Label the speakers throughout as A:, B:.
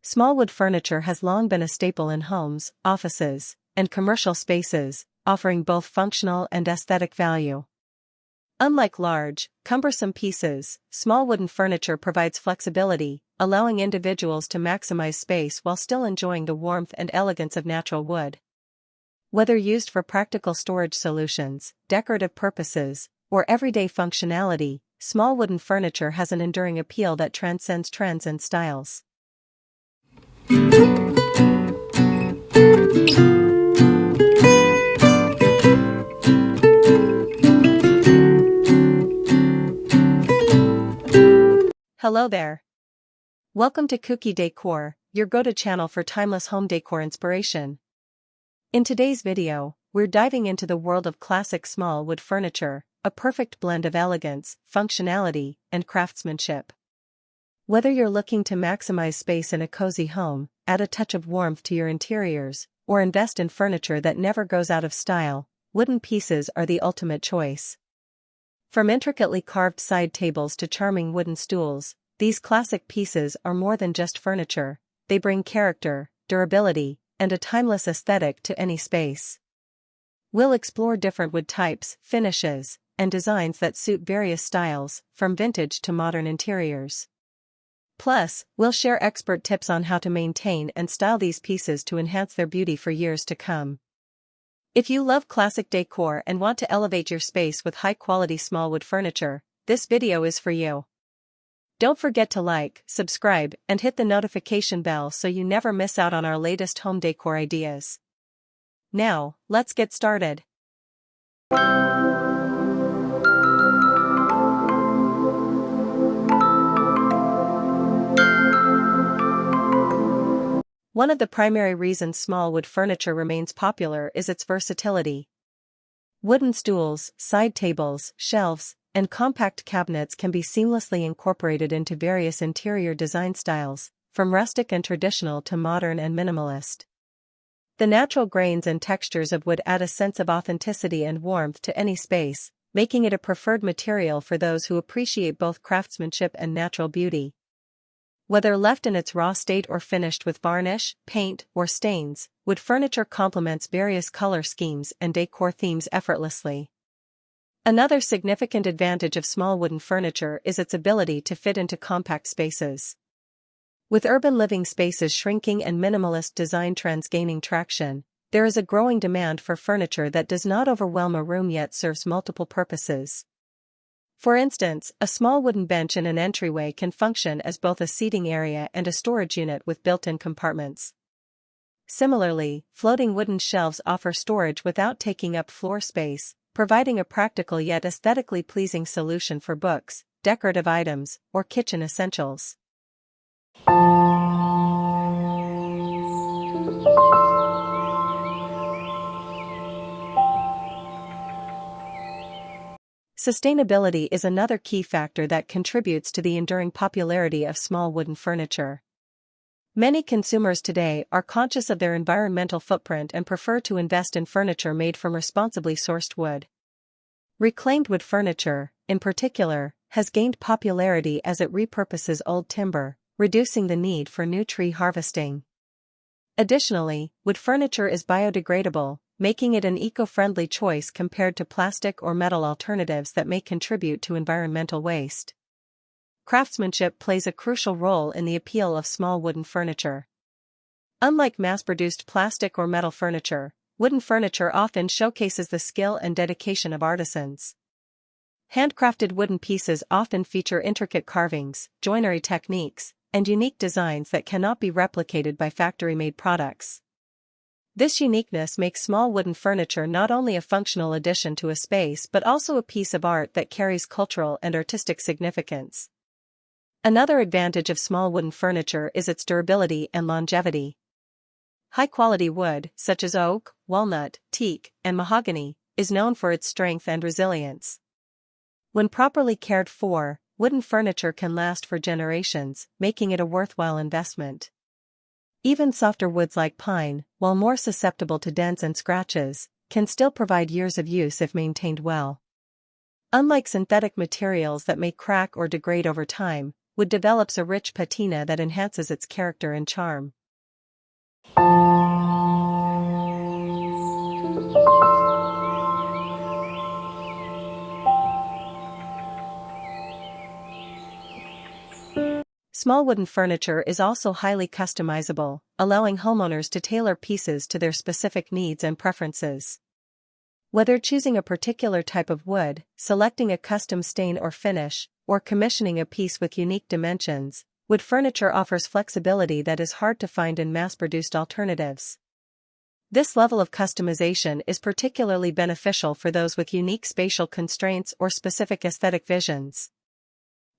A: Small wood furniture has long been a staple in homes, offices, and commercial spaces, offering both functional and aesthetic value. Unlike large, cumbersome pieces, small wooden furniture provides flexibility, allowing individuals to maximize space while still enjoying the warmth and elegance of natural wood. Whether used for practical storage solutions, decorative purposes, or everyday functionality, small wooden furniture has an enduring appeal that transcends trends and styles. Hello there. Welcome to Kuki Decor, your go-to channel for timeless home decor inspiration. In today's video, we're diving into the world of classic small wood furniture, a perfect blend of elegance, functionality, and craftsmanship. Whether you're looking to maximize space in a cozy home, add a touch of warmth to your interiors, or invest in furniture that never goes out of style, wooden pieces are the ultimate choice. From intricately carved side tables to charming wooden stools, these classic pieces are more than just furniture. They bring character, durability, and a timeless aesthetic to any space. We'll explore different wood types, finishes, and designs that suit various styles, from vintage to modern interiors. Plus, we'll share expert tips on how to maintain and style these pieces to enhance their beauty for years to come. If you love classic decor and want to elevate your space with high-quality small wood furniture, this video is for you. Don't forget to like, subscribe, and hit the notification bell so you never miss out on our latest home decor ideas. Now, let's get started. One of the primary reasons small wood furniture remains popular is its versatility. Wooden stools, side tables, shelves, and compact cabinets can be seamlessly incorporated into various interior design styles, from rustic and traditional to modern and minimalist. The natural grains and textures of wood add a sense of authenticity and warmth to any space, making it a preferred material for those who appreciate both craftsmanship and natural beauty. Whether left in its raw state or finished with varnish, paint, or stains, wood furniture complements various color schemes and decor themes effortlessly. Another significant advantage of small wooden furniture is its ability to fit into compact spaces. With urban living spaces shrinking and minimalist design trends gaining traction, there is a growing demand for furniture that does not overwhelm a room yet serves multiple purposes. For instance, a small wooden bench in an entryway can function as both a seating area and a storage unit with built-in compartments. Similarly, floating wooden shelves offer storage without taking up floor space, providing a practical yet aesthetically pleasing solution for books, decorative items, or kitchen essentials. Sustainability is another key factor that contributes to the enduring popularity of small wooden furniture. Many consumers today are conscious of their environmental footprint and prefer to invest in furniture made from responsibly sourced wood. Reclaimed wood furniture, in particular, has gained popularity as it repurposes old timber, reducing the need for new tree harvesting. Additionally, wood furniture is biodegradable, making it an eco-friendly choice compared to plastic or metal alternatives that may contribute to environmental waste. Craftsmanship plays a crucial role in the appeal of small wooden furniture. Unlike mass-produced plastic or metal furniture, wooden furniture often showcases the skill and dedication of artisans. Handcrafted wooden pieces often feature intricate carvings, joinery techniques, and unique designs that cannot be replicated by factory-made products. This uniqueness makes small wooden furniture not only a functional addition to a space but also a piece of art that carries cultural and artistic significance. Another advantage of small wooden furniture is its durability and longevity. High-quality wood, such as oak, walnut, teak, and mahogany, is known for its strength and resilience. When properly cared for, wooden furniture can last for generations, making it a worthwhile investment. Even softer woods like pine, while more susceptible to dents and scratches, can still provide years of use if maintained well. Unlike synthetic materials that may crack or degrade over time, wood develops a rich patina that enhances its character and charm. Small wooden furniture is also highly customizable, allowing homeowners to tailor pieces to their specific needs and preferences. Whether choosing a particular type of wood, selecting a custom stain or finish, or commissioning a piece with unique dimensions, wood furniture offers flexibility that is hard to find in mass-produced alternatives. This level of customization is particularly beneficial for those with unique spatial constraints or specific aesthetic visions.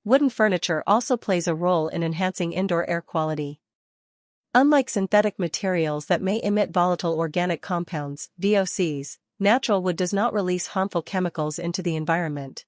A: Wooden furniture also plays a role in enhancing indoor air quality. Unlike synthetic materials that may emit volatile organic compounds, VOCs, natural wood does not release harmful chemicals into the environment.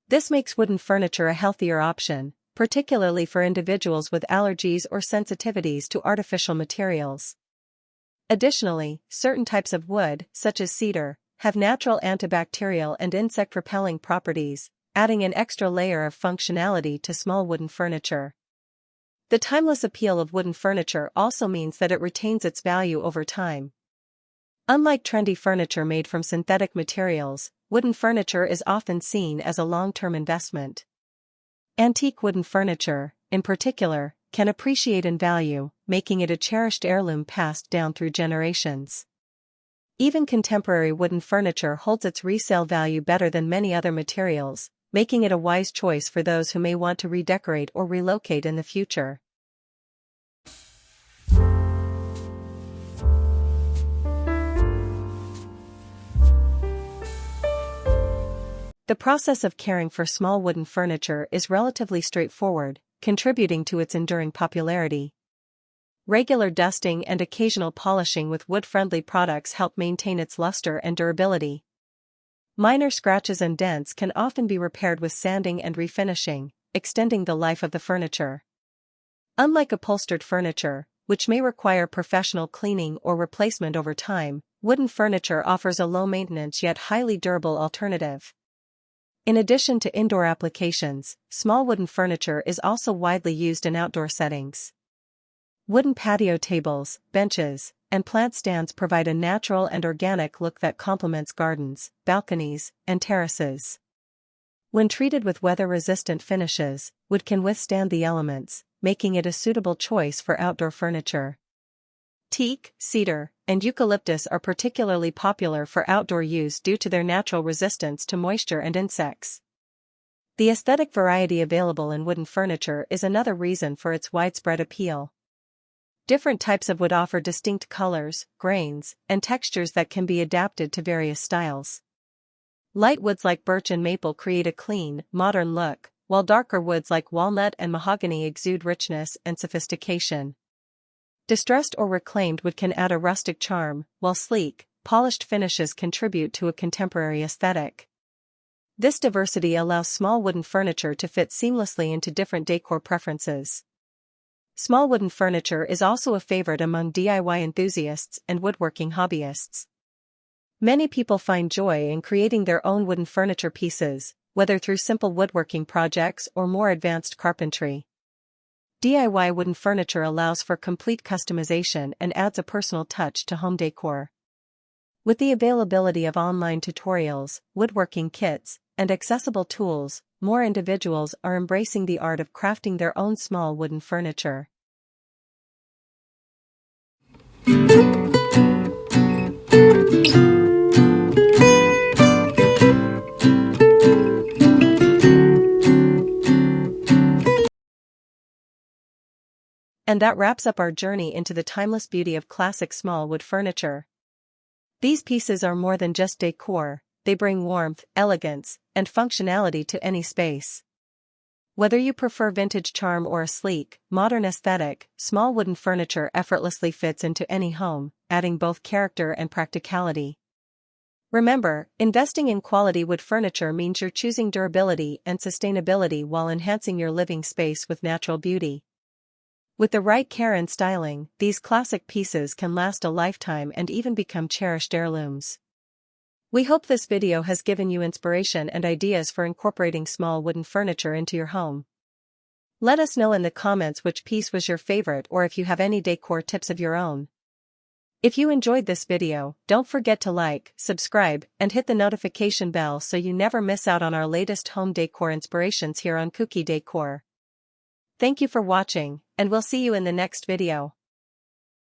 A: This makes wooden furniture a healthier option, particularly for individuals with allergies or sensitivities to artificial materials. Additionally, certain types of wood, such as cedar, have natural antibacterial and insect-repelling properties, adding an extra layer of functionality to small wooden furniture. The timeless appeal of wooden furniture also means that it retains its value over time. Unlike trendy furniture made from synthetic materials, wooden furniture is often seen as a long-term investment. Antique wooden furniture, in particular, can appreciate in value, making it a cherished heirloom passed down through generations. Even contemporary wooden furniture holds its resale value better than many other materials, making it a wise choice for those who may want to redecorate or relocate in the future. The process of caring for small wooden furniture is relatively straightforward, contributing to its enduring popularity. Regular dusting and occasional polishing with wood-friendly products help maintain its luster and durability. Minor scratches and dents can often be repaired with sanding and refinishing, extending the life of the furniture. Unlike upholstered furniture, which may require professional cleaning or replacement over time, wooden furniture offers a low-maintenance yet highly durable alternative. In addition to indoor applications, small wooden furniture is also widely used in outdoor settings. Wooden patio tables, benches, and plant stands provide a natural and organic look that complements gardens, balconies, and terraces. When treated with weather-resistant finishes, wood can withstand the elements, making it a suitable choice for outdoor furniture. Teak, cedar, and eucalyptus are particularly popular for outdoor use due to their natural resistance to moisture and insects. The aesthetic variety available in wooden furniture is another reason for its widespread appeal. Different types of wood offer distinct colors, grains, and textures that can be adapted to various styles. Light woods like birch and maple create a clean, modern look, while darker woods like walnut and mahogany exude richness and sophistication. Distressed or reclaimed wood can add a rustic charm, while sleek, polished finishes contribute to a contemporary aesthetic. This diversity allows small wooden furniture to fit seamlessly into different decor preferences. Small wooden furniture is also a favorite among DIY enthusiasts and woodworking hobbyists. Many people find joy in creating their own wooden furniture pieces, whether through simple woodworking projects or more advanced carpentry. DIY wooden furniture allows for complete customization and adds a personal touch to home decor. With the availability of online tutorials, woodworking kits, and accessible tools, more individuals are embracing the art of crafting their own small wooden furniture. And that wraps up our journey into the timeless beauty of classic small wood furniture. These pieces are more than just decor, they bring warmth, elegance, and functionality to any space. Whether you prefer vintage charm or a sleek, modern aesthetic, small wooden furniture effortlessly fits into any home, adding both character and practicality. Remember, investing in quality wood furniture means you're choosing durability and sustainability while enhancing your living space with natural beauty. With the right care and styling, these classic pieces can last a lifetime and even become cherished heirlooms. We hope this video has given you inspiration and ideas for incorporating small wooden furniture into your home. Let us know in the comments which piece was your favorite or if you have any decor tips of your own. If you enjoyed this video, don't forget to like, subscribe, and hit the notification bell so you never miss out on our latest home decor inspirations here on Kuki Decor. Thank you for watching, and we'll see you in the next video.